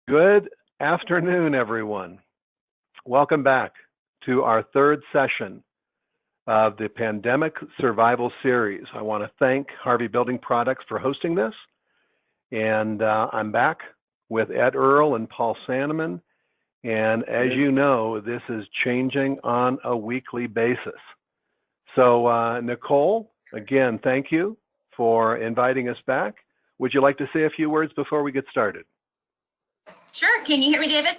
Good afternoon, everyone. Welcome back to our third session of the Pandemic Survival Series. I want to thank Harvey Building Products for hosting this. And I'm back with Ed Earl and Paul Sanneman. And as you know, this is changing on a weekly basis. So Nicole, again, thank you for inviting us back. Would you like to say a few words before we get started? Sure. Can you hear me, David?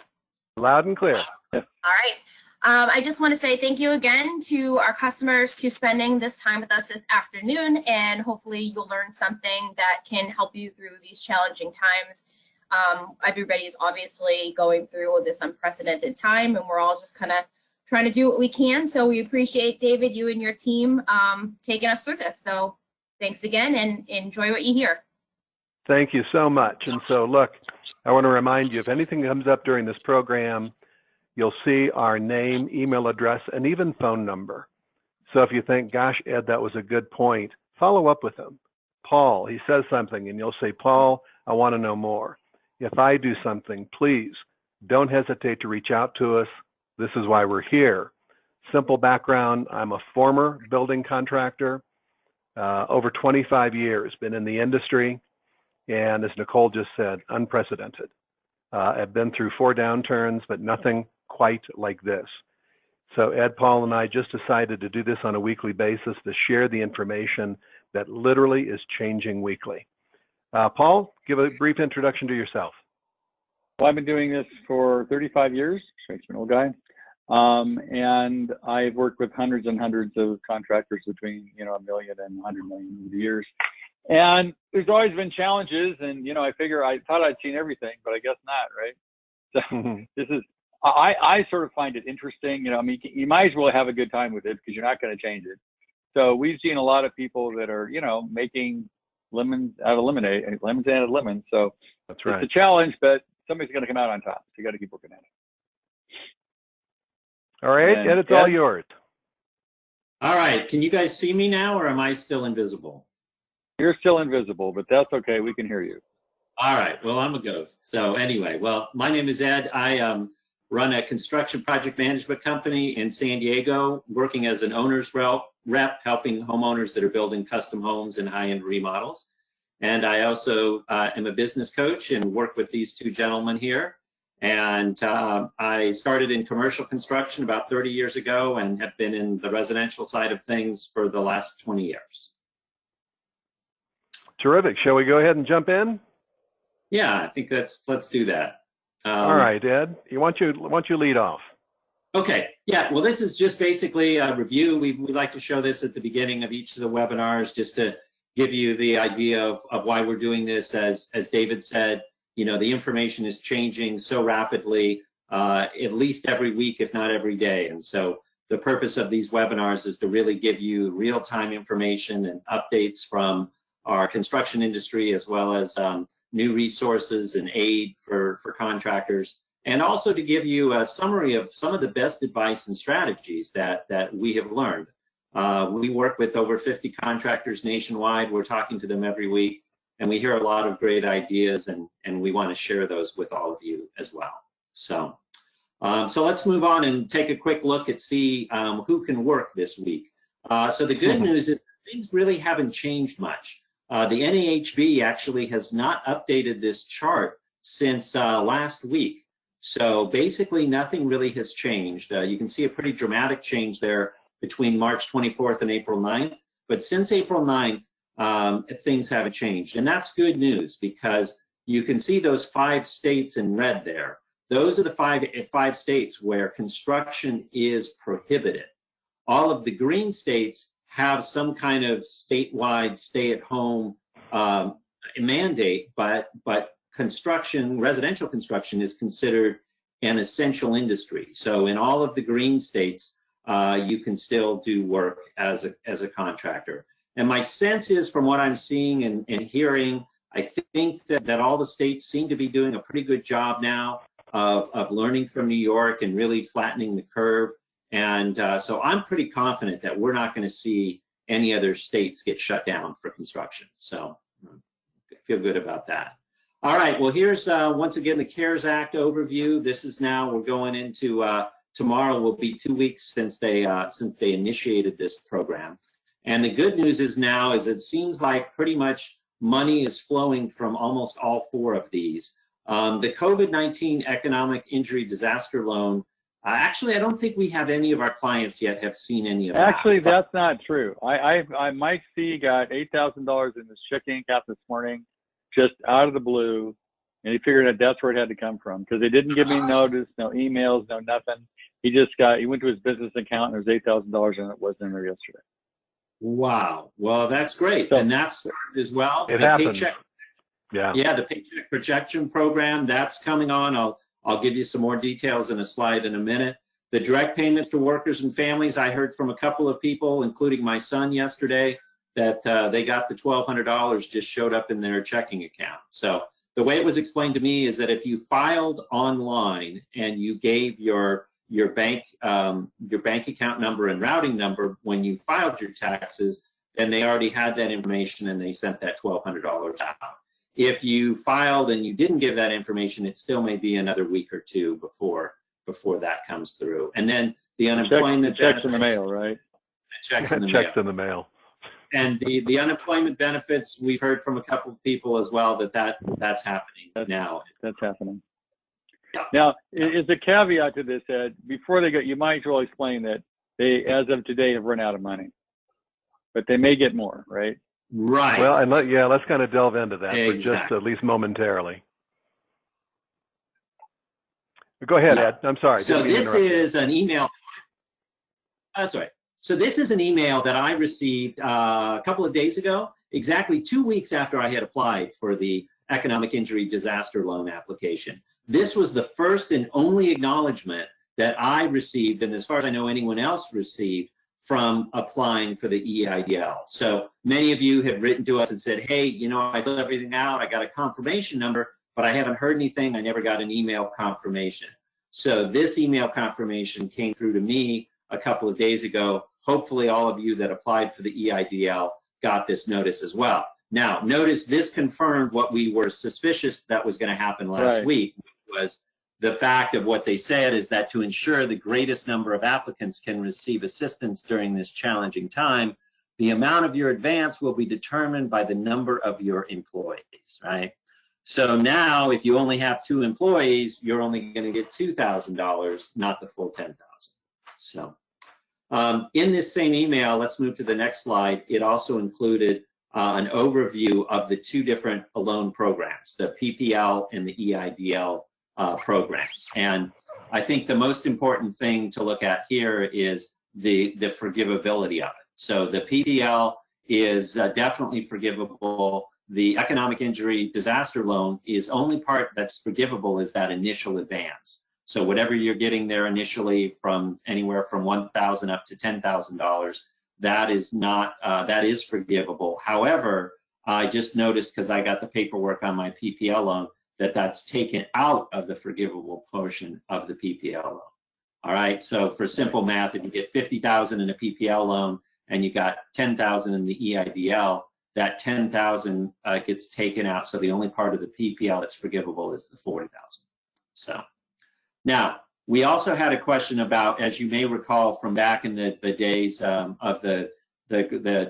Loud and clear. All right. I just want to say thank you again to our customers for spending this time with us this afternoon, and hopefully you'll learn something that can help you through these challenging times. Everybody's obviously going through this unprecedented time, and we're all just kind of trying to do what we can. So we appreciate, David, you and your team taking us through this. So thanks again, and enjoy what you hear. Thank you so much. And so look, I want to remind you, if anything comes up during this program, you'll see our name, email address, and even phone number. So if you think, gosh, Ed, that was a good point, follow up with him. Paul, he says something, and you'll say, Paul, I want to know more. If I do something, please don't hesitate to reach out to us. This is why we're here. Simple background, I'm a former building contractor, over 25 years, been in the industry, and as Nicole just said, unprecedented. I've been through 4 downturns, but nothing quite like this. So Ed, Paul, and I just decided to do this on a weekly basis to share the information that literally is changing weekly. Paul, give a brief introduction to yourself. Well, I've been doing this for 35 years, straight to an old guy. And I've worked with hundreds and hundreds of contractors between, $1 million and 100 million over the years. And there's always been challenges, and I thought I'd seen everything, but I guess not, right? So this is, I sort of find it interesting. You might as well have a good time with it because you're not going to change it. So we've seen a lot of people that are, making lemons out of lemonade, lemons out of lemons. So that's right. It's a challenge, but somebody's going to come out on top. So you got to keep working at it. All right, and it's all yours. All right, can you guys see me now, or am I still invisible? You're still invisible, but that's okay. We can hear you. All right. Well, I'm a ghost. So anyway, well, my name is Ed. I run a construction project management company in San Diego, working as an owner's rep, helping homeowners that are building custom homes and high-end remodels. And I also am a business coach and work with these 2 gentlemen here. And I started in commercial construction about 30 years ago and have been in the residential side of things for the last 20 years. Terrific. Shall we go ahead and jump in? Yeah, I think let's do that. All right, Ed, why don't you lead off? Okay. Yeah. Well, this is just basically a review. We like to show this at the beginning of each of the webinars just to give you the idea of why we're doing this. As David said, the information is changing so rapidly, at least every week, if not every day. And so the purpose of these webinars is to really give you real-time information and updates from our construction industry, as well as new resources and aid for contractors, and also to give you a summary of some of the best advice and strategies that we have learned. We work with over 50 contractors nationwide. We're talking to them every week, and we hear a lot of great ideas, and we want to share those with all of you as well. So let's move on and take a quick look at see who can work this week. So the good news is things really haven't changed much. The NAHB actually has not updated this chart since last week. So basically nothing really has changed. You can see a pretty dramatic change there between March 24th and April 9th. But since April 9th, things haven't changed. And that's good news because you can see those 5 states in red there. Those are the five states where construction is prohibited. All of the green states have some kind of statewide stay-at-home mandate, but residential construction is considered an essential industry. So in all of the green states, you can still do work as a contractor. And my sense is, from what I'm seeing and hearing, I think that all the states seem to be doing a pretty good job now of learning from New York and really flattening the curve. And so I'm pretty confident that we're not going to see any other states get shut down for construction. So I feel good about that. All right, well, here's once again the CARES Act overview. This is now, we're going into, tomorrow will be 2 weeks since they initiated this program. And the good news is now is it seems like pretty much money is flowing from almost all 4 of these. The COVID-19 Economic Injury Disaster Loan, actually, I don't think we have any of our clients yet have seen any of that. Actually, that's not true. Mike C got $8,000 in his checking account this morning, just out of the blue, and he figured that that's where it had to come from because they didn't give me notice, no emails, no nothing. He went to his business account and there's $8,000 and it wasn't in there yesterday. Wow. Well, that's great. So, and that's as well. It happens. Yeah, the Paycheck Protection Program, that's coming on. I'll give you some more details in a slide in a minute. The direct payments to workers and families, I heard from a couple of people, including my son yesterday, that they got the $1,200 just showed up in their checking account. So the way it was explained to me is that if you filed online and you gave your bank account number and routing number when you filed your taxes, then they already had that information and they sent that $1,200 out. If you filed and you didn't give that information, it still may be another week or 2 before that comes through. And then the unemployment checks in the mail, right? Checks in the checks in the mail. And the unemployment benefits, we've heard from a couple of people as well that's happening now. That's happening. Yeah. Now, is a caveat to this, Ed, before they go, you might as well explain that they, as of today, have run out of money, but they may get more, right? Right. Well, and let's kind of delve into that Exactly. for just at least momentarily. Go ahead, Ed. I'm sorry. So this is an email. That's right. So this is an email that I received a couple of days ago, exactly 2 weeks after I had applied for the Economic Injury Disaster Loan application. This was the first and only acknowledgement that I received, and as far as I know, anyone else received from applying for the EIDL. So many of you have written to us and said, hey, you know, I filled everything out, I got a confirmation number, but I haven't heard anything, I never got an email confirmation. So this email confirmation came through to me a couple of days ago. Hopefully all of you that applied for the EIDL got this notice as well. Now, notice this confirmed what we were suspicious that was going to happen last week, which was the fact of what they said is that to ensure the greatest number of applicants can receive assistance during this challenging time, the amount of your advance will be determined by the number of your employees, right? So now, if you only have 2 employees, you're only going to get $2,000, not the full $10,000. So in this same email, let's move to the next slide. It also included an overview of the 2 different loan programs, the PPL and the EIDL programs. And I think the most important thing to look at here is the forgivability of it. So the PPL is definitely forgivable. The Economic Injury Disaster Loan is only part that's forgivable is that initial advance. So whatever you're getting there initially from anywhere from $1,000 up to $10,000, that is not, that is forgivable. However, I just noticed because I got the paperwork on my PPL loan that that's taken out of the forgivable portion of the PPL loan. All right, so for simple math, if you get $50,000 in a PPL loan and you got $10,000 in the EIDL, that $10,000 gets taken out. So the only part of the PPL that's forgivable is the $40,000. So now we also had a question about, as you may recall from back in the days of the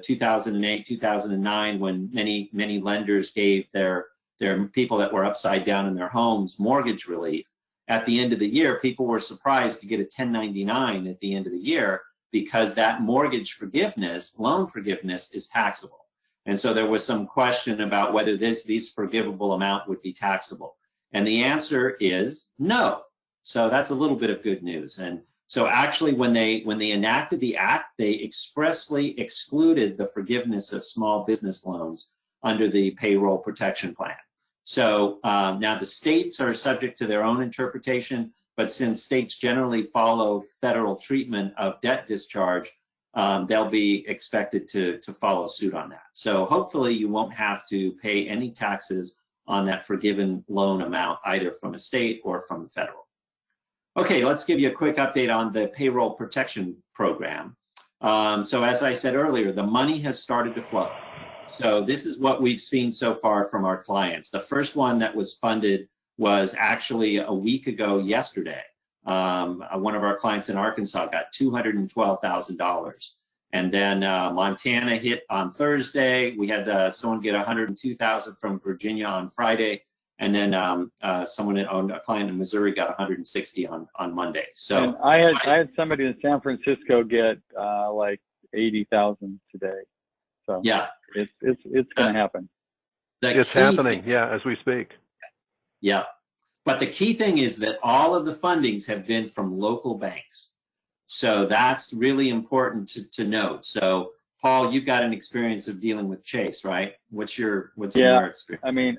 2008, 2009, when many lenders gave their people that were upside down in their homes mortgage relief. At the end of the year, people were surprised to get a 1099 at the end of the year because that mortgage forgiveness, loan forgiveness, is taxable. And so there was some question about whether these forgivable amount would be taxable. And the answer is no. So that's a little bit of good news. And so actually when they enacted the act, they expressly excluded the forgiveness of small business loans under the payroll protection plan. So now the states are subject to their own interpretation, but since states generally follow federal treatment of debt discharge, they'll be expected to follow suit on that. So hopefully you won't have to pay any taxes on that forgiven loan amount, either from a state or from the federal. Okay, let's give you a quick update on the payroll protection program. So as I said earlier, the money has started to flow. So this is what we've seen so far from our clients. The first one that was funded was actually a week ago yesterday. One of our clients in Arkansas got $212,000. And then Montana hit on Thursday. We had someone get $102,000 from Virginia on Friday. And then a client in Missouri got $160,000 on Monday. So and I had somebody in San Francisco get like $80,000 today. So yeah, it's going to happen. It's happening, as we speak. Yeah, but the key thing is that all of the fundings have been from local banks. So that's really important to note. So Paul, you've got an experience of dealing with Chase, right? What's your experience? I mean,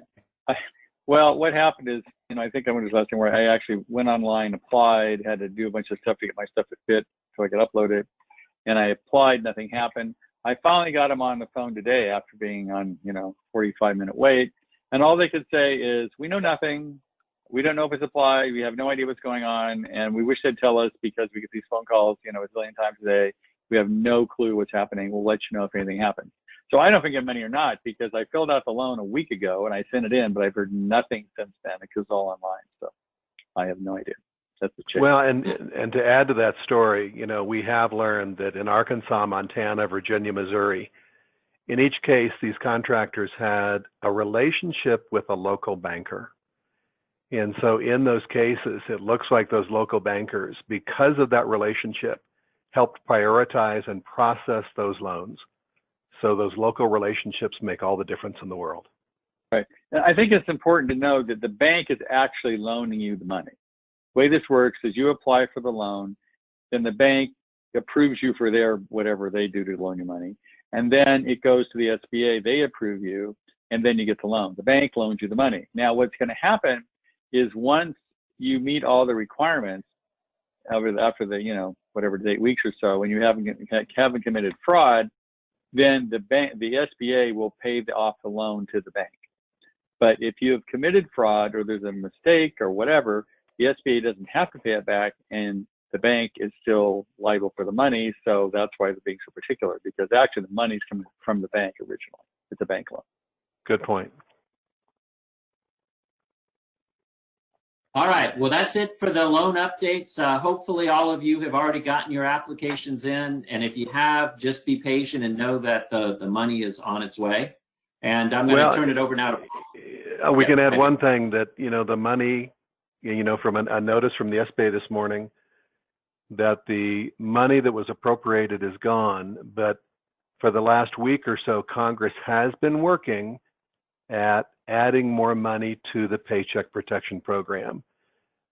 well, what happened is, I think I went to the last thing where I actually went online, applied, had to do a bunch of stuff to get my stuff to fit so I could upload it. And I applied, nothing happened. I finally got them on the phone today after being on, 45-minute wait. And all they could say is, we know nothing. We don't know if it's applied. We have no idea what's going on. And we wish they'd tell us because we get these phone calls, a zillion times a day. We have no clue what's happening. We'll let you know if anything happens. So I don't know if I get money or not because I filled out the loan a week ago and I sent it in, but I've heard nothing since then because it's all online. So I have no idea. That's the Chase. Well, and to add to that story, we have learned that in Arkansas, Montana, Virginia, Missouri, in each case, these contractors had a relationship with a local banker. And so in those cases, it looks like those local bankers, because of that relationship, helped prioritize and process those loans. So those local relationships make all the difference in the world. Right. And I think it's important to know that the bank is actually loaning you the money. The way this works is you apply for the loan, then the bank approves you for their whatever they do to loan you money. And then it goes to the SBA, they approve you, and then you get the loan. The bank loans you the money. Now, what's going to happen is once you meet all the requirements after the, whatever, 8 weeks or so, when you haven't committed fraud, then the SBA will pay off the loan to the bank. But if you have committed fraud or there's a mistake or whatever, the SBA doesn't have to pay it back, and the bank is still liable for the money. So that's why the bank's so particular, because actually the money's coming from the bank originally. It's a bank loan. Good point. All right, well, that's it for the loan updates. Hopefully all of you have already gotten your applications in. And if you have, just be patient and know that the money is on its way. And I'm going to turn it over now to... We can add one thing that, the money, from a notice from the SBA this morning, that the money that was appropriated is gone. But for the last week or so, Congress has been working at adding more money to the Paycheck Protection Program.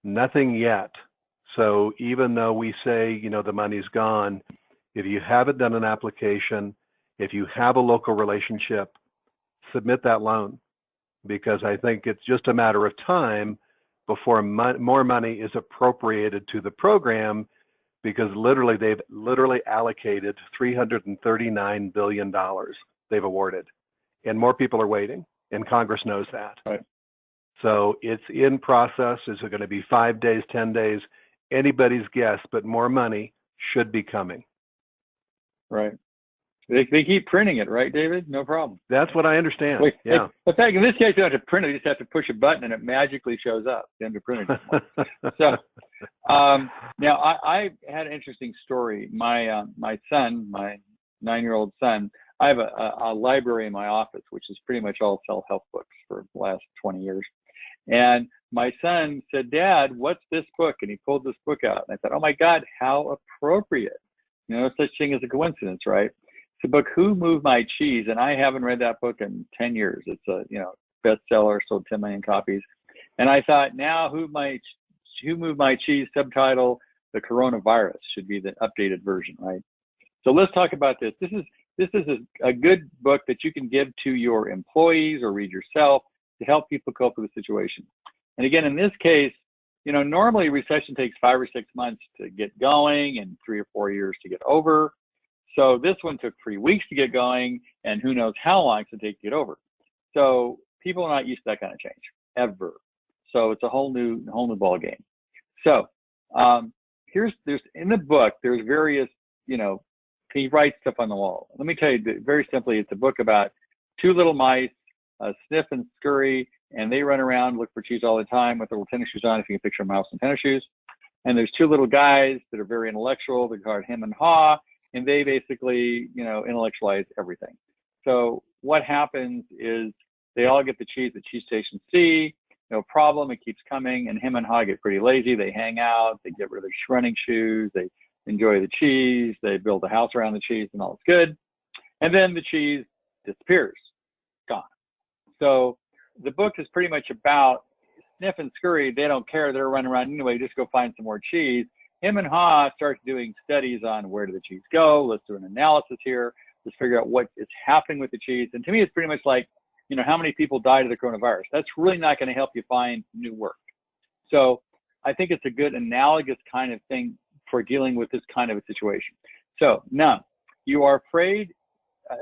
Nothing yet. So even though we say, the money's gone, if you haven't done an application, if you have a local relationship, submit that loan, because I think it's just a matter of time before more money is appropriated to the program, because they've literally allocated $339 billion they've awarded, and more people are waiting. And Congress knows that. Right. So it's in process. Is it going to be 5 days, 10 days? Anybody's guess, but more money should be coming. Right. They keep printing it, right, David? No problem. That's what I understand. Yeah. In fact, in this case, you don't have to print it. You just have to push a button and it magically shows up. You don't have to print it anymore. So now I had an interesting story. My son, my 9-year-old son, I have a library in my office, which is pretty much all self-help books for the last 20 years. And my son said, "Dad, what's this book?" And he pulled this book out. And I thought, oh my God, how appropriate. No such thing as a coincidence, right? It's a book, Who Moved My Cheese? And I haven't read that book in 10 years. It's a bestseller, sold 10 million copies. And I thought, now Who Moved My Cheese, subtitle, The Coronavirus, should be the updated version, right? So let's talk about this. This is a good book that you can give to your employees or read yourself to help people cope with the situation. And again, in this case, normally recession takes 5 or 6 months to get going and 3 or 4 years to get over. So this one took 3 weeks to get going, and who knows how long it's going to take to get over. So people are not used to that kind of change, ever. So it's a whole new ball game. So there's in the book, there's various, he writes stuff on the wall. Let me tell you very simply, it's a book about two little mice, Sniff and Scurry, and they run around, look for cheese all the time with their little tennis shoes on, if you can picture a mouse in tennis shoes. And there's two little guys that are very intellectual, they're called Hem and Haw, and they basically, intellectualize everything. So what happens is they all get the cheese at Cheese Station C, no problem, it keeps coming, and Hem and Haw get pretty lazy, they hang out, they get rid of their running shoes, they enjoy the cheese, they build a house around the cheese, and all is good. And then the cheese disappears, gone. So the book is pretty much about Sniff and Scurry, they don't care, they're running around anyway, just go find some more cheese. Hem and Haw starts doing studies on where did the cheese go, let's do an analysis here, let's figure out what is happening with the cheese. And to me, it's pretty much like, how many people died of the coronavirus? That's really not going to help you find new work. So I think it's a good analogous kind of thing for dealing with this kind of a situation. So now, you are afraid,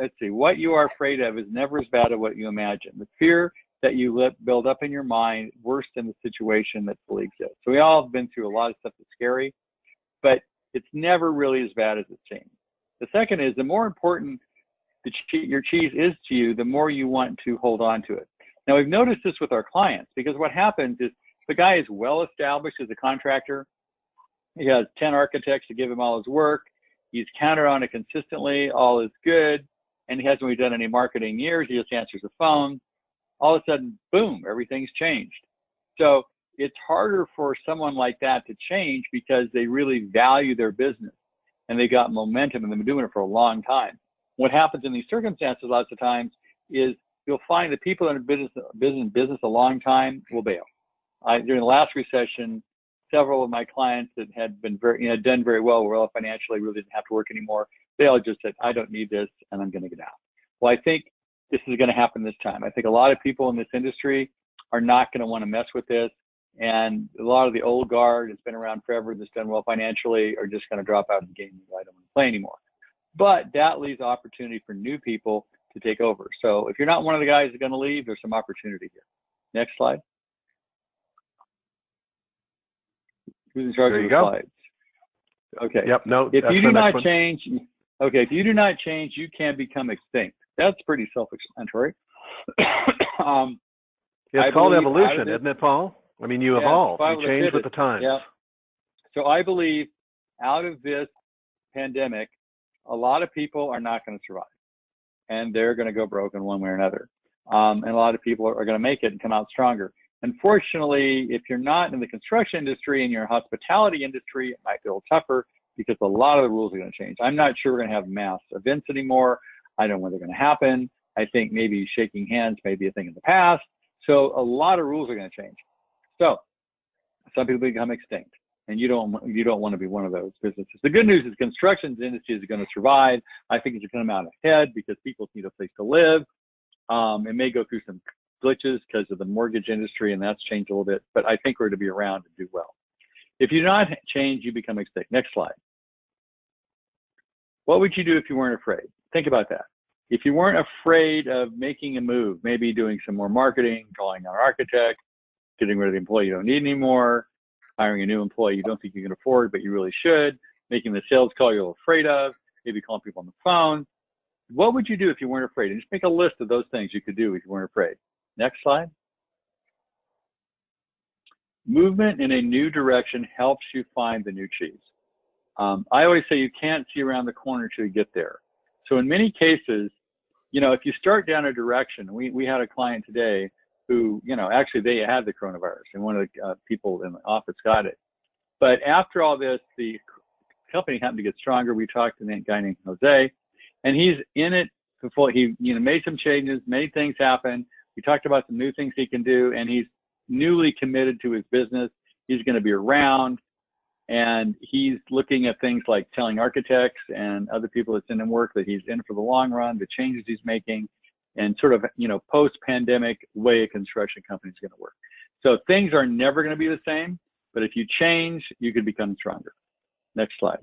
let's see, what you are afraid of is never as bad as what you imagine. The fear that you build up in your mind worse than the situation that fully exists. So we all have been through a lot of stuff that's scary, but it's never really as bad as it seems. The second is, the more important your cheese is to you, the more you want to hold on to it. Now, we've noticed this with our clients, because what happens is the guy is well established as a contractor. He has 10 architects to give him all his work. He's counted on it consistently. All is good. And he hasn't really done any marketing in years. He just answers the phone. All of a sudden, boom, everything's changed. So it's harder for someone like that to change because they really value their business and they got momentum and they've been doing it for a long time. What happens in these circumstances lots of times is you'll find that people that have been in business a long time will bail. During the last recession, several of my clients that had been done very well, were well financially, really didn't have to work anymore. They all just said, I don't need this and I'm going to get out. Well, I think this is going to happen this time. I think a lot of people in this industry are not going to want to mess with this. And a lot of the old guard that's been around forever, that's done well financially, are just going to drop out of the game. I don't want to play anymore. But that leaves opportunity for new people to take over. So if you're not one of the guys that's going to leave, there's some opportunity here. Next slide. Who's in charge of the slides? Okay. Yep. No. If you do not change, if you do not change, you can become extinct. That's pretty self-explanatory. It's called evolution, isn't it, Paul? I mean, you evolve, you change with the times. Yeah. So I believe out of this pandemic, a lot of people are not going to survive, and they're going to go broke in one way or another. And a lot of people are going to make it and come out stronger. Unfortunately, if you're not in the construction industry and you're in the hospitality industry, it might be a little tougher because a lot of the rules are going to change. I'm not sure we're going to have mass events anymore. I don't know when they're going to happen. I think maybe shaking hands may be a thing in the past. So a lot of rules are going to change. So some people become extinct, and you don't want to be one of those businesses. The good news is construction industry is going to survive. I think it's going to come out ahead because people need a place to live. It may go through some glitches because of the mortgage industry, and that's changed a little bit, but I think we're to be around to do well. If you do not change, you become extinct. Next slide. What would you do if you weren't afraid? Think about that. If you weren't afraid of making a move, maybe doing some more marketing, calling an architect, getting rid of the employee you don't need anymore, hiring a new employee you don't think you can afford, but you really should, making the sales call you're afraid of, maybe calling people on the phone. What would you do if you weren't afraid? And just make a list of those things you could do if you weren't afraid. Next slide. Movement in a new direction helps you find the new cheese. I always say you can't see around the corner till you get there. So in many cases, if you start down a direction, we had a client today who, actually they had the coronavirus and one of the people in the office got it. But after all this, the company happened to get stronger. We talked to a guy named Jose, and he's in it before he, made some changes, made things happen. We talked about some new things he can do, and he's newly committed to his business. He's going to be around, and he's looking at things like telling architects and other people that send him work that he's in for the long run, the changes he's making, and sort of, post-pandemic way a construction company is going to work. So things are never going to be the same, but if you change, you can become stronger. Next slide.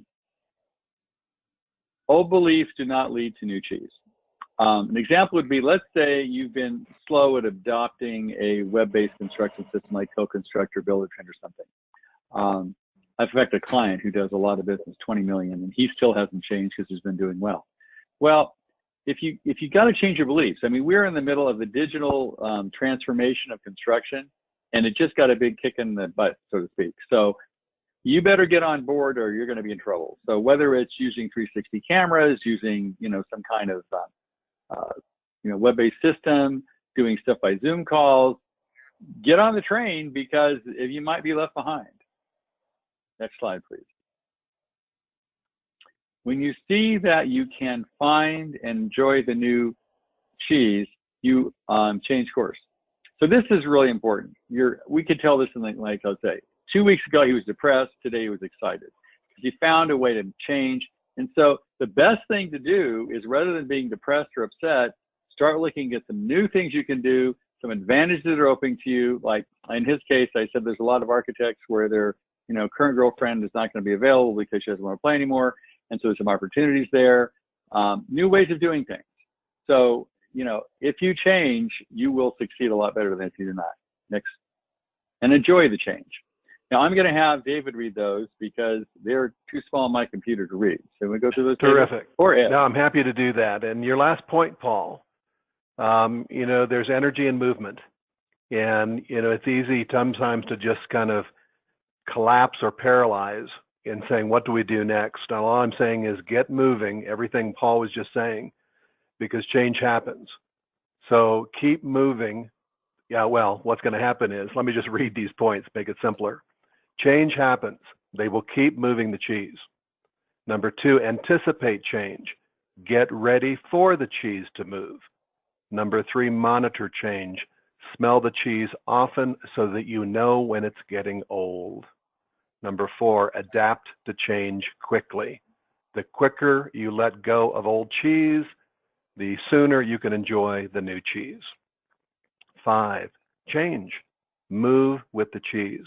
Old beliefs do not lead to new cheese. An example would be, let's say you've been slow at adopting a web-based construction system like Co-Constructor, Builder-Trend, or something. I've got a client who does a lot of business, 20 million, and he still hasn't changed because he's been doing well. Well, if you got to change your beliefs. I mean, we're in the middle of the digital transformation of construction, and it just got a big kick in the butt, so to speak. So you better get on board or you're going to be in trouble. So whether it's using 360 cameras, using, some kind of, web-based system, doing stuff by Zoom calls, get on the train because you might be left behind. Next slide, please. When you see that you can find and enjoy the new cheese, you change course. So this is really important. We could tell this in like I'll say, 2 weeks ago he was depressed, today he was excited. He found a way to change. And so the best thing to do is, rather than being depressed or upset, start looking at some new things you can do, some advantages that are open to you. Like in his case, I said there's a lot of architects where their current girlfriend is not going to be available because she doesn't want to play anymore. And so there's some opportunities there, new ways of doing things. So, if you change, you will succeed a lot better than if you do not. Next. And enjoy the change. Now, I'm going to have David read those because they're too small on my computer to read. So we go through those. Terrific. Or Ed. No, I'm happy to do that. And your last point, Paul, there's energy and movement. And, it's easy sometimes to just kind of collapse or paralyze in saying, what do we do next? And all I'm saying is get moving, everything Paul was just saying, because change happens. So keep moving. Yeah, well, what's going to happen is, let me just read these points, make it simpler. Change happens. They will keep moving the cheese. Number 2, anticipate change. Get ready for the cheese to move. Number 3, monitor change. Smell the cheese often so that you know when it's getting old. Number 4, adapt to change quickly. The quicker you let go of old cheese, the sooner you can enjoy the new cheese. 5, change. Move with the cheese.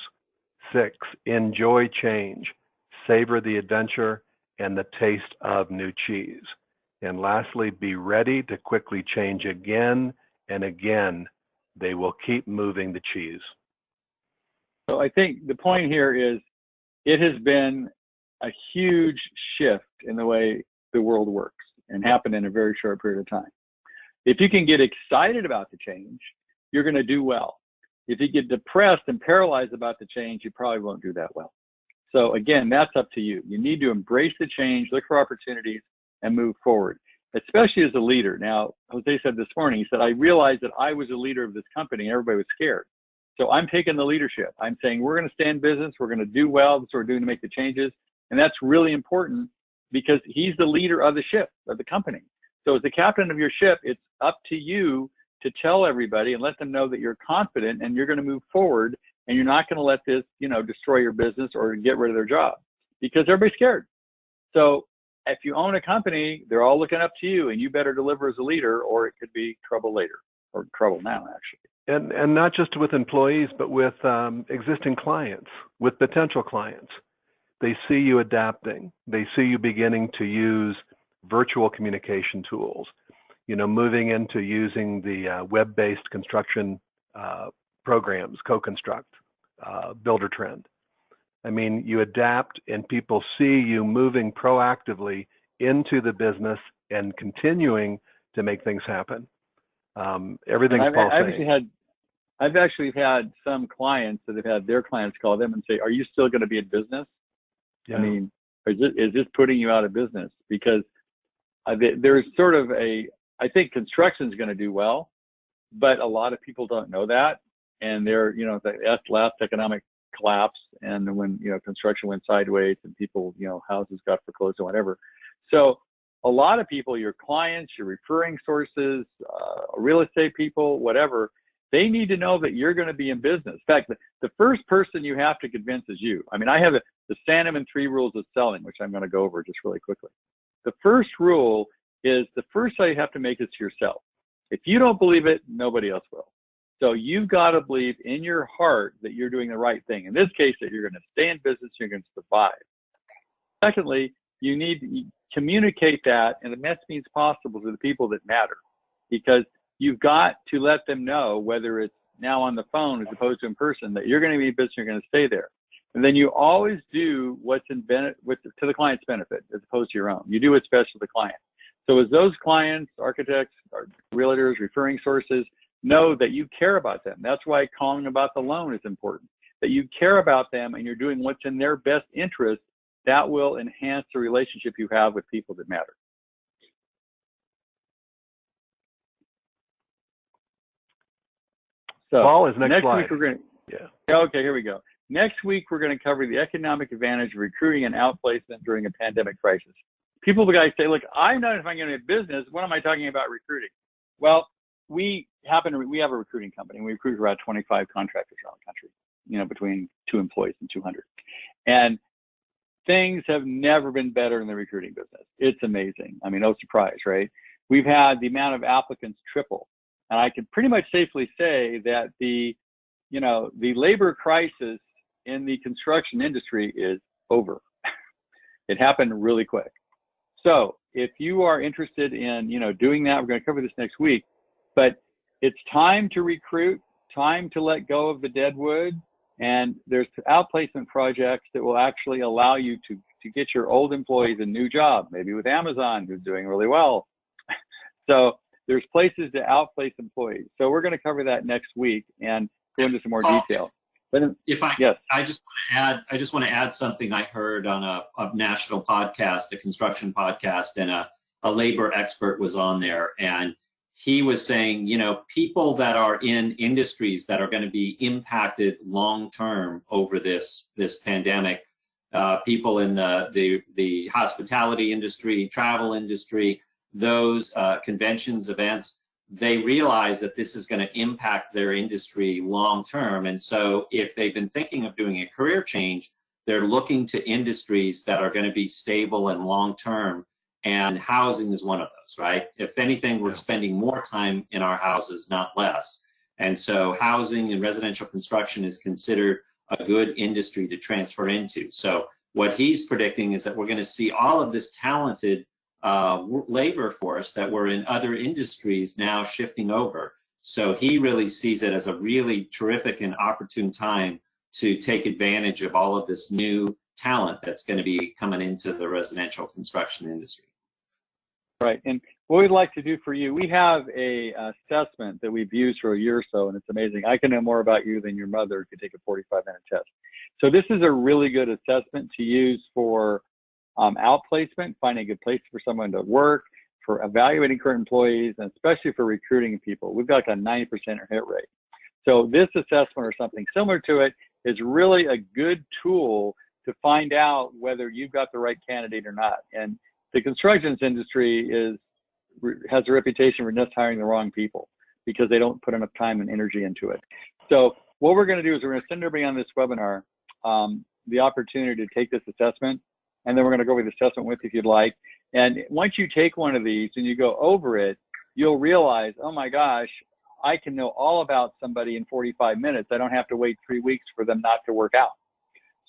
6, enjoy change. Savor the adventure and the taste of new cheese. And lastly, be ready to quickly change again and again. They will keep moving the cheese. So I think the point here is, it has been a huge shift in the way the world works and happened in a very short period of time. If you can get excited about the change, you're going to do well. If you get depressed and paralyzed about the change, you probably won't do that well. So again, that's up to you. You need to embrace the change, look for opportunities, and move forward, especially as a leader. Now, Jose said this morning, he said, I realized that I was a leader of this company and everybody was scared. So I'm taking the leadership. I'm saying we're going to stay in business. We're going to do well. That's what we're doing to make the changes. And that's really important because he's the leader of the ship, of the company. So as the captain of your ship, it's up to you to tell everybody and let them know that you're confident and you're going to move forward and you're not going to let this, destroy your business or get rid of their job because everybody's scared. So if you own a company, they're all looking up to you and you better deliver as a leader or it could be trouble later, or trouble now, actually. And not just with employees, but with existing clients, with potential clients. They see you adapting. They see you beginning to use virtual communication tools, moving into using the web-based construction programs, Co-Construct, Buildertrend. I mean, you adapt and people see you moving proactively into the business and continuing to make things happen. Everything's Paul saying. I've actually had some clients that have had their clients call them and say, are you still going to be in business? Yeah. I mean, is this putting you out of business? Because there's sort of I think construction is going to do well, but a lot of people don't know that. And they're, the last economic collapse and when, construction went sideways and people, houses got foreclosed or whatever. So a lot of people, your clients, your referring sources, real estate people, whatever, they need to know that you're going to be in business. In fact, the first person you have to convince is you. I mean, I have the Sandeman 3 rules of selling, which I'm going to go over just really quickly. The first rule is the first sale you have to make is to yourself. If you don't believe it, nobody else will. So you've got to believe in your heart that you're doing the right thing. In this case, that you're going to stay in business, you're going to survive. Secondly, you need to communicate that in the best means possible to the people that matter, because you've got to let them know, whether it's now on the phone as opposed to in person, that you're going to be in business, you're going to stay there. And then you always do what's to the client's benefit as opposed to your own. You do what's best for the client. So as those clients, architects, or realtors, referring sources know that you care about them. That's why calling about the loan is important, that you care about them and you're doing what's in their best interest. That will enhance the relationship you have with people that matter. So Paul is next slide. week we're going to, okay, here we go. Next week, we're going to cover the economic advantage of recruiting and outplacement during a pandemic crisis. People, the guys say, look, I'm not if I'm going to business. What am I talking about recruiting? Well, we have a recruiting company. We recruit around 25 contractors around the country, you know, between 2 employees and 200. And things have never been better in the recruiting business. It's amazing. I mean, no surprise, right? We've had the amount of applicants triple. And I can pretty much safely say that the labor crisis in the construction industry is over. It happened really quick. So if you are interested in, doing that, we're going to cover this next week, but it's time to recruit, time to let go of the dead wood. And there's outplacement projects that will actually allow you to get your old employees a new job, maybe with Amazon, who's doing really well. So there's places to outplace employees. So we're going to cover that next week and go into some more detail. But I just want to add something I heard on a national podcast, a construction podcast, and a labor expert was on there, and he was saying, people that are in industries that are going to be impacted long term over this pandemic, people in the hospitality industry, travel industry, those conventions, events, they realize that this is going to impact their industry long term. And so if they've been thinking of doing a career change, they're looking to industries that are going to be stable and long term. And housing is one of those, right? If anything, we're spending more time in our houses, not less. And so housing and residential construction is considered a good industry to transfer into. So what he's predicting is that we're going to see all of this talented labor force that were in other industries now shifting over. So he really sees it as a really terrific and opportune time to take advantage of all of this new talent that's going to be coming into the residential construction industry. Right. And what we'd like to do for you, we have a assessment that we've used for a year or so, and it's amazing. I can know more about you than your mother could take a 45-minute test. So this is a really good assessment to use for outplacement, finding a good place for someone to work, for evaluating current employees, and especially for recruiting people. We've got like a 90% hit rate. So this assessment or something similar to it is really a good tool to find out whether you've got the right candidate or not. And the construction industry has a reputation for just hiring the wrong people because they don't put enough time and energy into it. So what we're going to do is we're going to send everybody on this webinar the opportunity to take this assessment, and then we're going to go over the assessment with you if you'd like. And once you take one of these and you go over it, you'll realize, oh my gosh, I can know all about somebody in 45 minutes. I don't have to wait 3 weeks for them not to work out.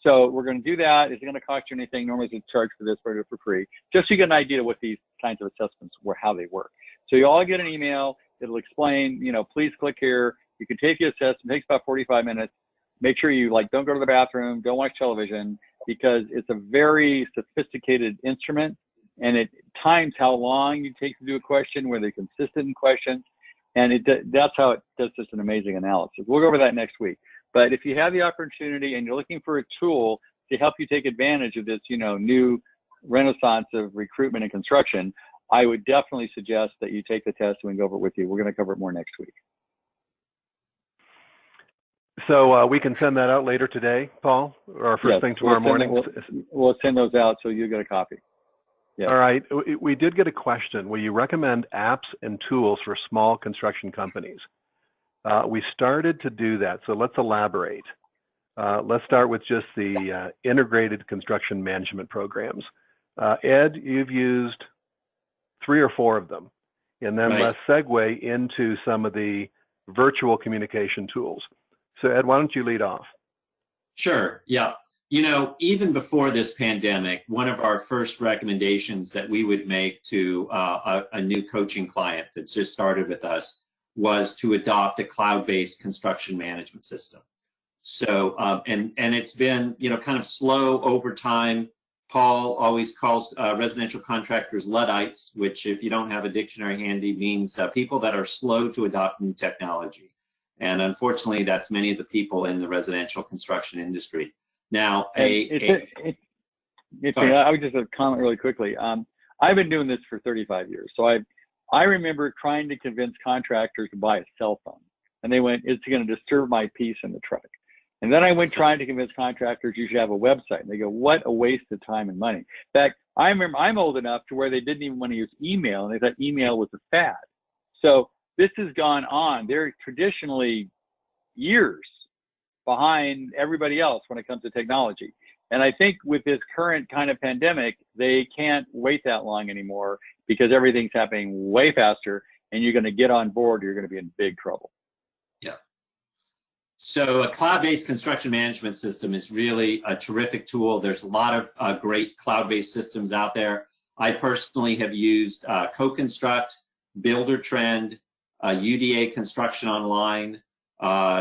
So we're going to do that. It's going to cost you anything. Normally it's a charge for this, but it's for free, just so you get an idea of what these kinds of assessments were, how they work. So you all get an email. It'll explain, please click here. You can take the assessment. It takes about 45 minutes. Make sure you don't go to the bathroom, don't watch television, because it's a very sophisticated instrument, and it times how long you take to do a question, whether you're consistent in questions, and that's how it does just an amazing analysis. We'll go over that next week. But if you have the opportunity and you're looking for a tool to help you take advantage of this, new renaissance of recruitment and construction, I would definitely suggest that you take the test and we can go over it with you. We're going to cover it more next week. So we can send that out later today, Paul, or first thing tomorrow morning? We'll send those out so you get a copy. Yeah. All right. We did get a question. Will you recommend apps and tools for small construction companies? We started to do that, so let's elaborate. Let's start with just the integrated construction management programs. Ed, you've used 3 or 4 of them, and then let's segue into some of the virtual communication tools. So Ed, why don't you lead off? Sure, yeah. Even before this pandemic, one of our first recommendations that we would make to a new coaching client that just started with us was to adopt a cloud-based construction management system. So, and it's been, kind of slow over time Paul always calls residential contractors Luddites, which if you don't have a dictionary handy means people that are slow to adopt new technology. And unfortunately, that's many of the people in the residential construction industry. Now, I would just comment really quickly. I've been doing this for 35 years. So I remember trying to convince contractors to buy a cell phone. And they went, it's going to disturb my peace in the truck. And then I went trying to convince contractors you should have a website. And they go, what a waste of time and money. In fact, I remember I'm old enough to where they didn't even want to use email, and they thought email was a fad. So this has gone on. They're traditionally years behind everybody else when it comes to technology. And I think with this current kind of pandemic, they can't wait that long anymore because everything's happening way faster, and you're going to get on board, you're going to be in big trouble. Yeah. So a cloud-based construction management system is really a terrific tool. There's a lot of great cloud-based systems out there. I personally have used CoConstruct, Buildertrend, UDA Construction Online.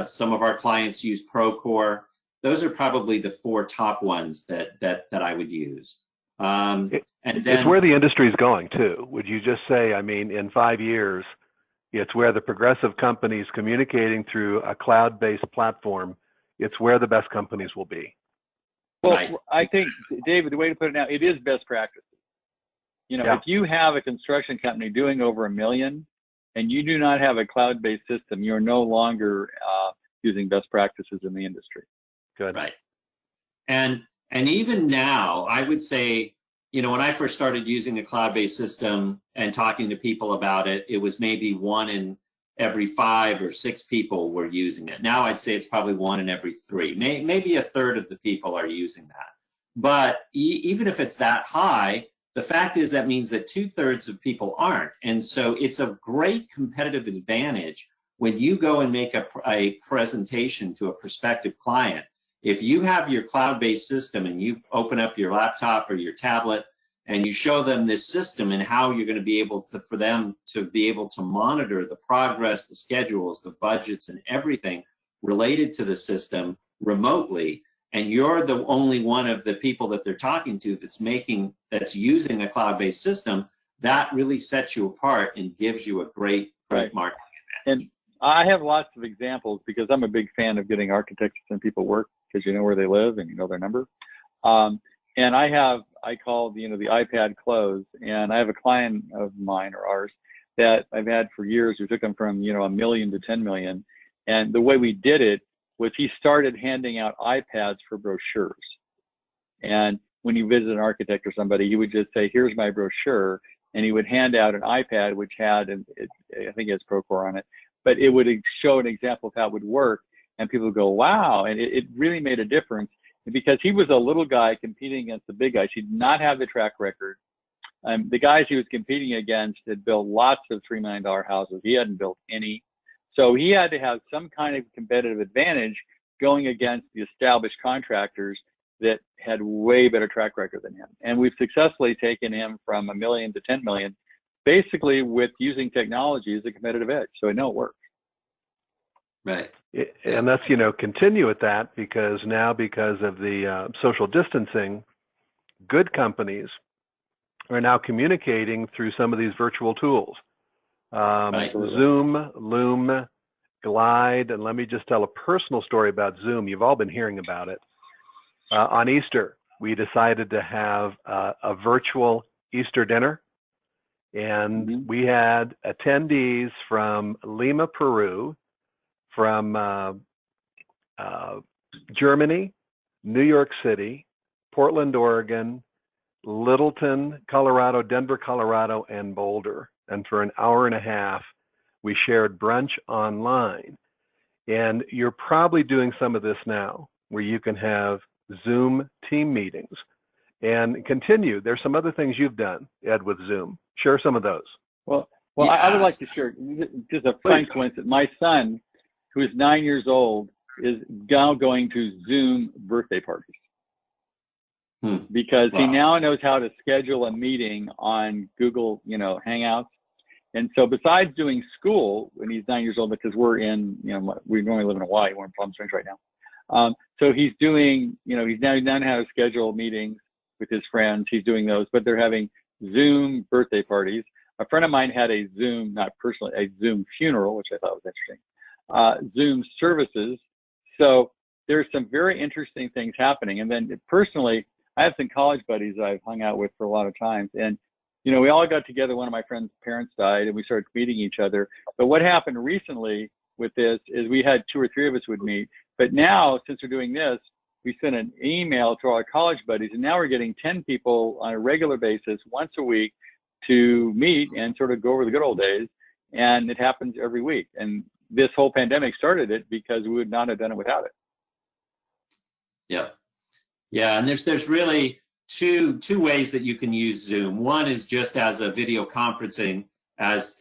Some of our clients use Procore. Those are probably the 4 top ones that I would use. And then, it's where the industry is going too. Would you just say, I mean, in 5 years, it's where the progressive companies communicating through a cloud-based platform, it's where the best companies will be. Well, right. I think, David, the way to put it now, it is best practices. You know, Yeah. If you have a construction company doing over $1 million and you do not have a cloud-based system, you're no longer using best practices in the industry. Good. Right. And even now, I would say, you know, when I first started using a cloud-based system and talking to people about it, it was maybe 1 in every 5 or 6 people were using it. Now I'd say it's probably 1 in every 3. Maybe a third of the people are using that. But even if it's that high, the fact is that means that 2/3 of people aren't. And so it's a great competitive advantage when you go and make a presentation to a prospective client. If you have your cloud-based system and you open up your laptop or your tablet and you show them this system and how you're going to be able to, for them to be able to monitor the progress, the schedules, the budgets, and everything related to the system remotely, and you're the only one of the people that they're talking to that's using a cloud-based system, that really sets you apart and gives you a great marketing advantage. And I have lots of examples because I'm a big fan of getting architects and people work because you know where they live and you know their number. And I call the iPad close, and I have a client of mine or ours that I've had for years who took them from, $1 million to 10 million. And the way we did it was he started handing out iPads for brochures. And when you visit an architect or somebody, he would just say, here's my brochure. And he would hand out an iPad, which had, I think it has Procore on it, but it would show an example of how it would work. And people would go, wow. And it really made a difference. And because he was a little guy competing against the big guys, he did not have the track record. The guys he was competing against had built lots of $3 million houses. He hadn't built any. So he had to have some kind of competitive advantage going against the established contractors that had way better track record than him. And we've successfully taken him from $1 million to 10 million, basically with using technology as a competitive edge. So I know it works. Right. And that's, continue with that because of the social distancing, good companies are now communicating through some of these virtual tools. Right. Zoom, Loom, Glide, and let me just tell a personal story about Zoom. You've all been hearing about it. On Easter, we decided to have a virtual Easter dinner, and we had attendees from Lima, Peru, from Germany, New York City, Portland, Oregon, Littleton, Colorado, Denver, Colorado, and Boulder. And for an hour and a half, we shared brunch online. And you're probably doing some of this now, where you can have Zoom team meetings and continue. There's some other things you've done, Ed, with Zoom. Share some of those. Well, yes. I would like to share just a fun coincidence. My son, who is 9 years old, is now going to Zoom birthday parties. Because he now knows how to schedule a meeting on Google, Hangouts. And so besides doing school when he's 9 years old, because we're in, we normally live in Hawaii, we're in Palm Springs right now. So he's doing, he's now how to schedule meetings. with his friends. He's doing those, but they're having Zoom birthday parties. A friend of mine had a Zoom, not personally, a Zoom funeral, which I thought was interesting. Zoom services. So there's some very interesting things happening. And then personally, I have some college buddies I've hung out with for a lot of times. And, you know, we all got together. One of my friend's parents died and we started meeting each other. But what happened recently with this is we had 2 or 3 of us would meet. But now, since we're doing this, we send an email to our college buddies. And now we're getting 10 people on a regular basis, once a week, to meet and sort of go over the good old days. And it happens every week. And this whole pandemic started it because we would not have done it without it. Yeah. Yeah, and there's really two ways that you can use Zoom. One is just as a video conferencing, as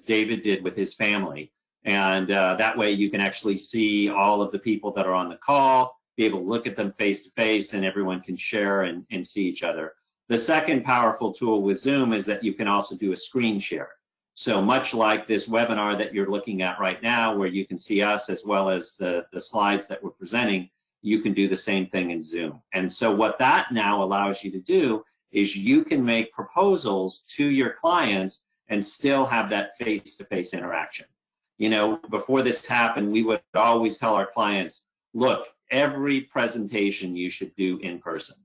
David did with his family, and that way you can actually see all of the people that are on the call, be able to look at them face to face, and everyone can share and see each other. The second powerful tool with Zoom is that you can also do a screen share. So much like this webinar that you're looking at right now, where you can see us as well as the slides that we're presenting, you can do the same thing in Zoom. And so what that now allows you to do is you can make proposals to your clients and still have that face-to-face interaction. You know, before this happened, we would always tell our clients, look, every presentation you should do in person.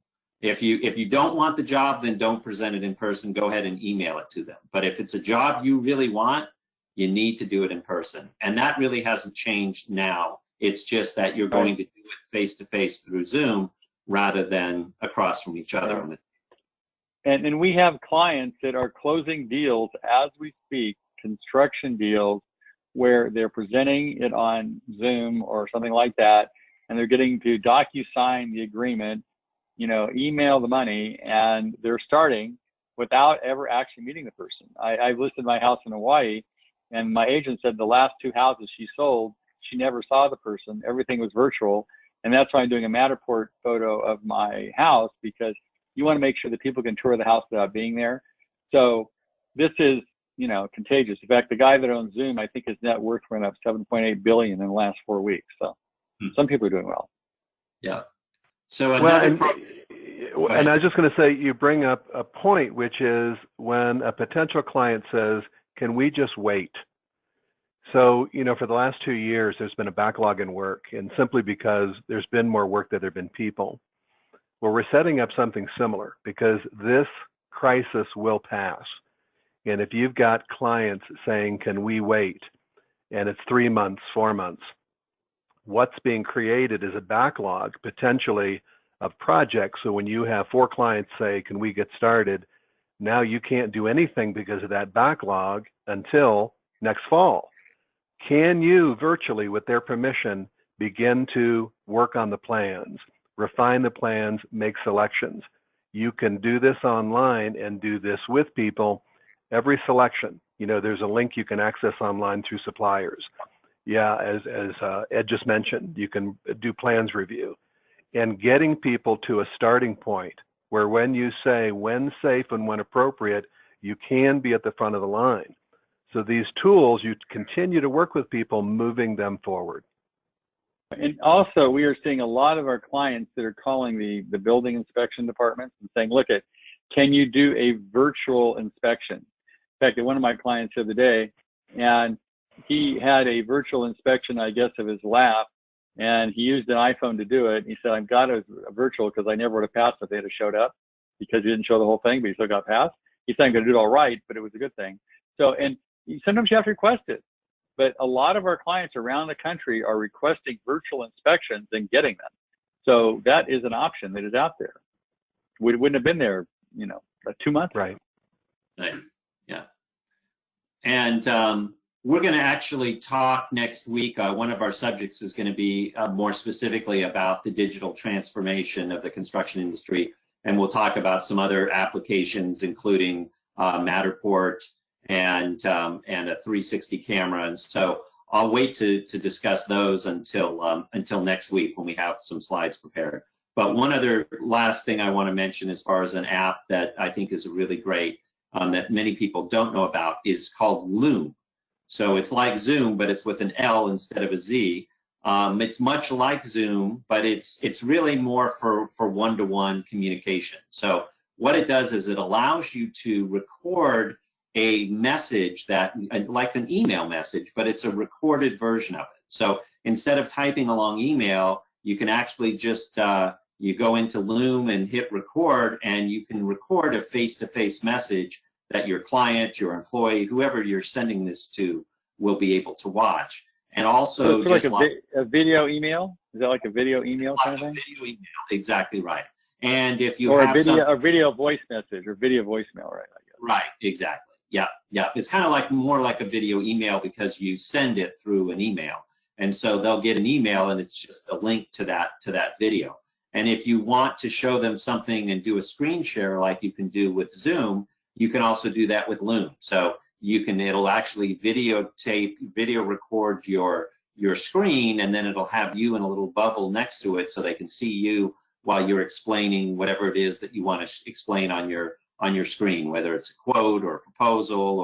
If you don't want the job, then don't present it in person. Go ahead and email it to them. But if it's a job you really want, you need to do it in person. And that really hasn't changed now. It's just that you're going to do it face-to-face through Zoom rather than across from each other. And we have clients that are closing deals as we speak, construction deals, where they're presenting it on Zoom or something like that, and they're getting to DocuSign the agreement, you know, email the money, and they're starting without ever actually meeting the person. I listed my house in Hawaii, and my agent said the last 2 houses she sold, she never saw the person. Everything was virtual. And that's why I'm doing a Matterport photo of my house, because you want to make sure that people can tour the house without being there. So this is, you know, contagious. In fact, the guy that owns Zoom, I think his net worth went up 7.8 billion in the last 4 weeks. So some people are doing well. Yeah. So and I was just going to say, you bring up a point, which is when a potential client says, can we just wait? So, you know, for the last 2 years, there's been a backlog in work, and simply because there's been more work than there have been people. Well, we're setting up something similar because this crisis will pass. And if you've got clients saying, can we wait? And it's 3 months, 4 months, what's being created is a backlog potentially of projects. So when you have 4 clients say, can we get started? Now you can't do anything because of that backlog until next fall. Can you virtually, with their permission, begin to work on the plans, refine the plans, make selections? You can do this online and do this with people. Every selection, you know, there's a link you can access online through suppliers. Yeah, as Ed just mentioned, you can do plans review. And getting people to a starting point where when you say when safe and when appropriate, you can be at the front of the line. So these tools, you continue to work with people, moving them forward. And also, we are seeing a lot of our clients that are calling the building inspection departments and saying, look, can you do a virtual inspection? In fact, one of my clients the other day, and he had a virtual inspection, I guess, of his lab, and he used an iPhone to do it. He said, I've got a virtual because I never would have passed if they had showed up, because he didn't show the whole thing, but he still got passed. He said, I'm going to do it all right, but it was a good thing. So, and sometimes you have to request it, but a lot of our clients around the country are requesting virtual inspections and getting them. So that is an option that is out there. We wouldn't have been there, you know, 2 months. Right. Right. Yeah. And we're going to actually talk next week. One of our subjects is going to be more specifically about the digital transformation of the construction industry. And we'll talk about some other applications, including Matterport and a 360 camera. And so I'll wait to discuss those until next week when we have some slides prepared. But one other last thing I want to mention as far as an app that I think is really great that many people don't know about is called Loom. So it's like Zoom, but it's with an L instead of a Z. It's much like Zoom, but it's really more for one-to-one communication. So what it does is it allows you to record a message that, like an email message, but it's a recorded version of it. So instead of typing a long email, you can actually just, you go into Loom and hit record, and you can record a face-to-face message that your client, your employee, whoever you're sending this to will be able to watch. And also, so it's like a video email? Is that like a video email kind of thing? Video email, exactly right. And if you or have a video voice message or video voicemail, right? I guess. Right, exactly. Yeah, yeah. It's kind of like more like a video email because you send it through an email, and so they'll get an email, and it's just a link to that video. And if you want to show them something and do a screen share like you can do with Zoom, you can also do that with Loom. So it'll actually video record your screen, and then it'll have you in a little bubble next to it so they can see you while you're explaining whatever it is that you want to explain on your screen, whether it's a quote or a proposal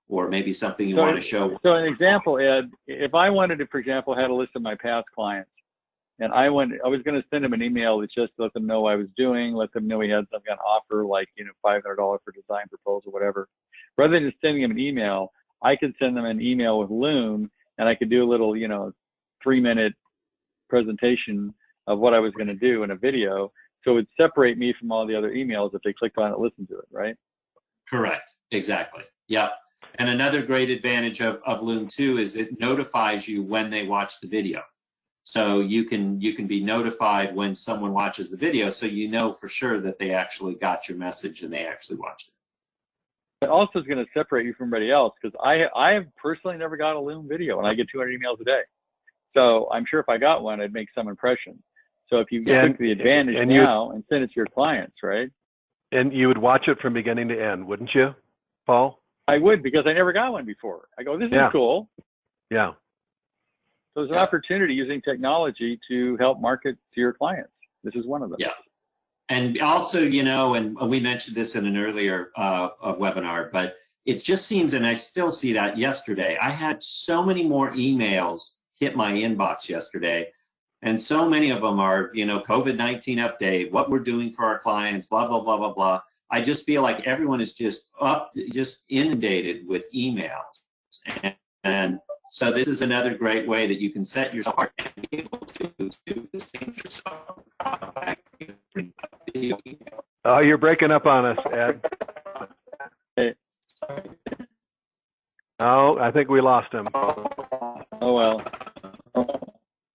or maybe something you want to show. So an example, Ed, if I wanted to, for example, had a list of my past clients, and I was going to send them an email that just let them know what I was doing, let them know we had some kind of offer, like, $500 for design proposal, whatever. Rather than just sending them an email, I could send them an email with Loom, and I could do a little, 3-minute presentation of what I was going to do in a video. So it would separate me from all the other emails if they clicked on it, listened to it, right? Correct. Exactly. Yep. And another great advantage of Loom too is it notifies you when they watch the video. So you can be notified when someone watches the video, so you know for sure that they actually got your message and they actually watched it. It also is going to separate you from everybody else, because I have personally never got a Loom video, and I get 200 emails a day. So I'm sure if I got one, I'd make some impression. So if you took the advantage now and send it to your clients, right? And you would watch it from beginning to end, wouldn't you, Paul? I would, because I never got one before. I go, this is cool. Yeah. So there's an opportunity using technology to help market to your clients. This is one of them. Yeah. And also, and we mentioned this in an earlier webinar, but it just seems, and I still see that yesterday, I had so many more emails hit my inbox yesterday. And so many of them are, COVID-19 update, what we're doing for our clients, blah, blah, blah, blah, blah. I just feel like everyone is just inundated with emails. And so this is another great way that you can set yourself apart and be able to distinguish yourself by video email. Oh, you're breaking up on us, Ed. Oh, I think we lost him. Oh, well.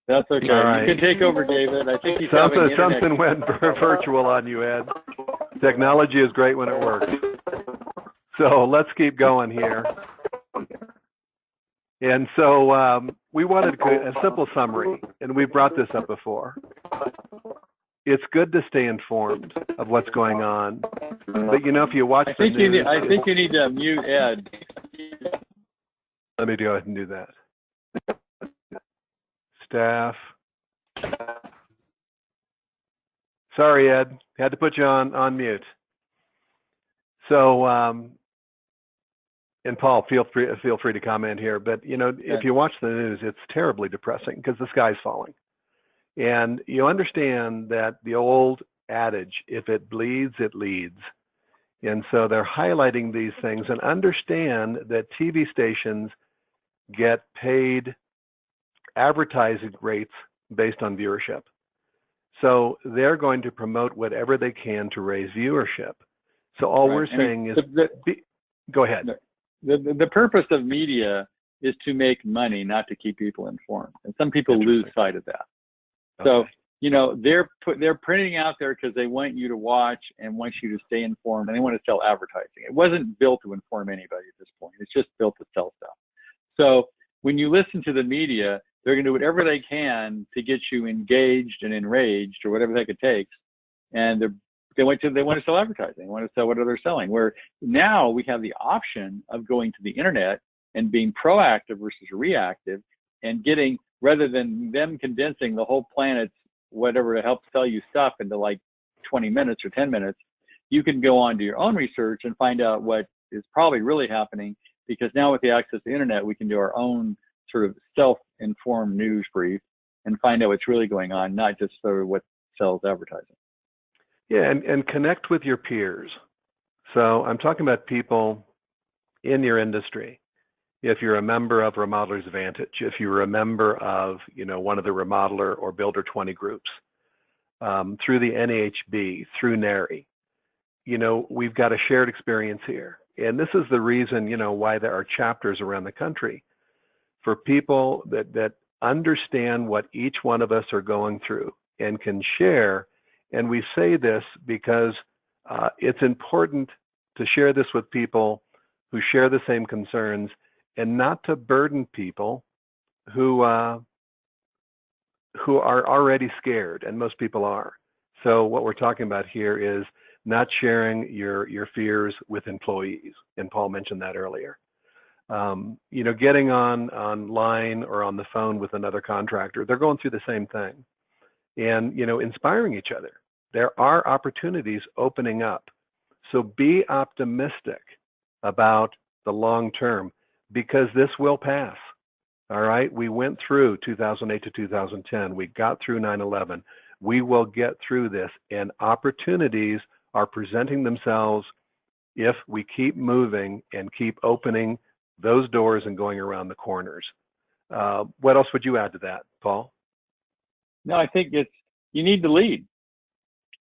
That's okay. All right. You can take over, David. I think he's something went virtual on you, Ed. Technology is great when it works. So let's keep going here. And so we wanted a simple summary, and we brought this up before. It's good to stay informed of what's going on, but if you watch the news, I think you need to mute Ed. Let me go ahead and do that. Staff. Sorry, Ed. Had to put you on mute. So, and Paul, feel free to comment here. But if you watch the news, it's terribly depressing because the sky's falling, and you understand that the old adage, "If it bleeds, it leads." And so they're highlighting these things, and understand that TV stations get paid advertising rates based on viewership. So they're going to promote whatever they can to raise viewership. So all we're saying is, go ahead. The purpose of media is to make money, not to keep people informed. And some people lose sight of that. Okay. So, they're printing out there because they want you to watch and want you to stay informed, and they want to sell advertising. It wasn't built to inform anybody at this point. It's just built to sell stuff. So when you listen to the media, they're going to do whatever they can to get you engaged and enraged, or whatever the heck it takes. And they want to sell advertising. They want to sell what they're selling. Where now we have the option of going to the internet and being proactive versus reactive, and getting, rather than them condensing the whole planet's whatever to help sell you stuff into like 20 minutes or 10 minutes, you can go on to your own research and find out what is probably really happening. Because now with the access to the internet, we can do our own sort of self-informed news brief, and find out what's really going on, not just for what sells advertising. Yeah, and connect with your peers. So I'm talking about people in your industry. If you're a member of Remodeler's Advantage, if you're a member of, one of the Remodeler or Builder 20 groups, through the NAHB, through NARI, we've got a shared experience here. And this is the reason, why there are chapters around the country for people that understand what each one of us are going through and can share. And we say this because it's important to share this with people who share the same concerns, and not to burden people who are already scared, and most people are. So what we're talking about here is not sharing your fears with employees, and Paul mentioned that earlier. Getting online or on the phone with another contractor, they're going through the same thing, and inspiring each other. There are opportunities opening up. So be optimistic about the long term, because this will pass. All right, we went through 2008 to 2010. We got through 9/11. We will get through this, and opportunities are presenting themselves if we keep moving and keep opening those doors and going around the corners. What else would you add to that, Paul? No, I think you need to lead.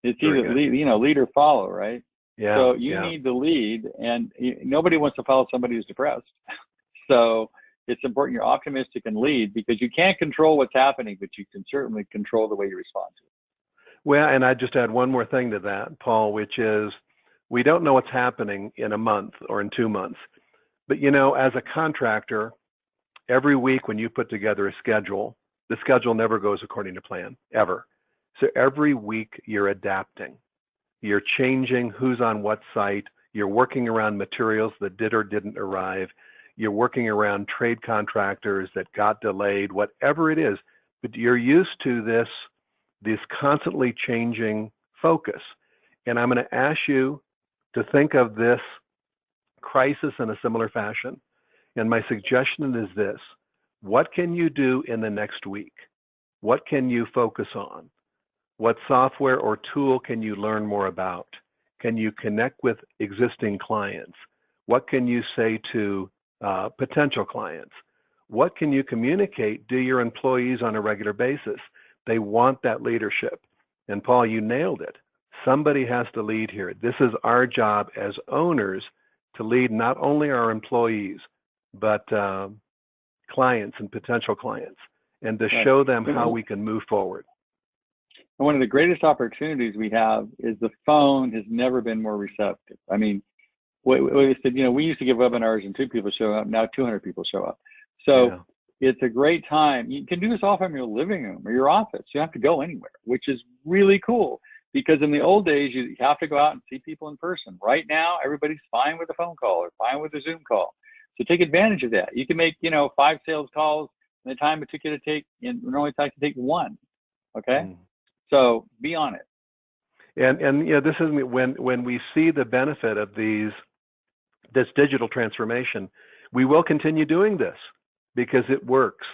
It's either lead or follow, right? Yeah. So you need to lead, and nobody wants to follow somebody who's depressed. So it's important you're optimistic and lead, because you can't control what's happening, but you can certainly control the way you respond to it. Well, and I just add one more thing to that, Paul, which is we don't know what's happening in a month or in 2 months. But, as a contractor, every week when you put together a schedule, the schedule never goes according to plan, ever. So every week you're adapting. You're changing who's on what site. You're working around materials that did or didn't arrive. You're working around trade contractors that got delayed, whatever it is. But you're used to this constantly changing focus. And I'm going to ask you to think of this crisis in a similar fashion. And my suggestion is this: what can you do in the next week? What can you focus on? What software or tool can you learn more about? Can you connect with existing clients? What can you say to potential clients? What can you communicate to your employees on a regular basis? They want that leadership. And Paul, you nailed it. Somebody has to lead here. This is our job as owners to lead not only our employees, but clients and potential clients, and to show them how we can move forward. And one of the greatest opportunities we have is the phone has never been more receptive. I mean, we said, we used to give webinars and 2 people show up. Now 200 people show up. So it's a great time. You can do this all from your living room or your office. You don't have to go anywhere, which is really cool. Because in the old days, you have to go out and see people in person. Right now, everybody's fine with a phone call or fine with a Zoom call. So take advantage of that. You can make, 5 sales calls in the time it took you to take, and normally it takes 1. Okay? So be on it. And this is when we see the benefit of this digital transformation, we will continue doing this because it works.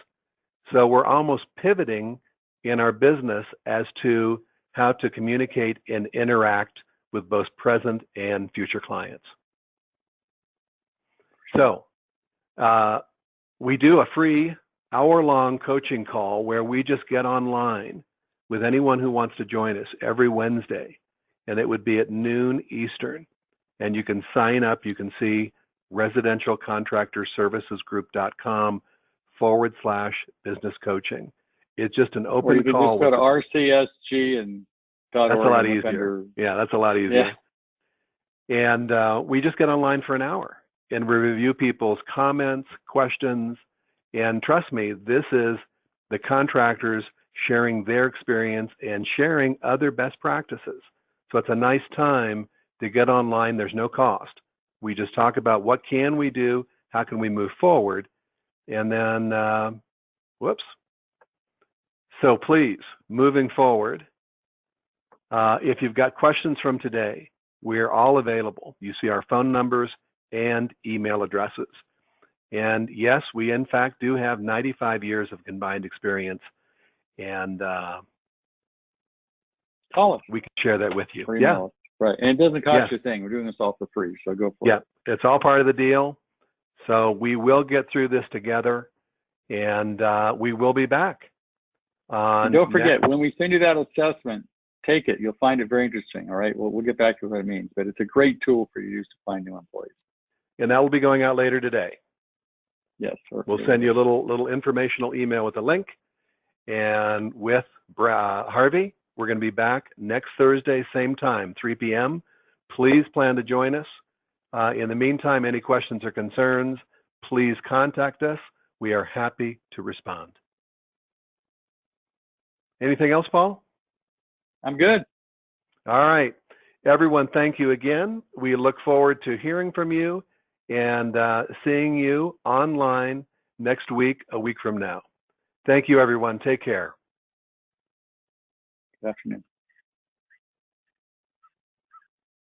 So we're almost pivoting in our business as to how to communicate and interact with both present and future clients. So we do a free hour-long coaching call where we just get online with anyone who wants to join us every Wednesday, and it would be at noon Eastern. And you can sign up. You can see residentialcontractorservicesgroup.com/business coaching. It's just an open or you can call. Just go to RCSG and that's a lot easier. Yeah, that's a lot easier. Yeah. And we just get online for an hour and we review people's comments, questions, and trust me, this is the contractors sharing their experience and sharing other best practices. So it's a nice time to get online. There's no cost. We just talk about what can we do, how can we move forward, and then, So please, moving forward, if you've got questions from today, we're all available. You see our phone numbers and email addresses. And yes, we in fact do have 95 years of combined experience. and Call us. we can share that with you. Or Yeah. email us. Right. And it doesn't cost Yeah. you a thing. We're doing this all for free, so go for Yeah, it. it's all part of the deal. So we will get through this together, and we will be back. And don't forget, when we send you that assessment, take it. You'll find it very interesting. All right. We'll get back to what it means, but it's a great tool for you to use to find new employees. And that will be going out later today. Yes. We'll send you a little informational email with a link. And with Harvey, we're going to be back next Thursday, same time, 3 p.m. Please plan to join us. In the meantime, any questions or concerns, please contact us. We are happy to respond. Anything else, Paul? I'm good. All right. Everyone, thank you again. We look forward to hearing from you and seeing you online next week, a week from now. Thank you, everyone. Take care. Good afternoon.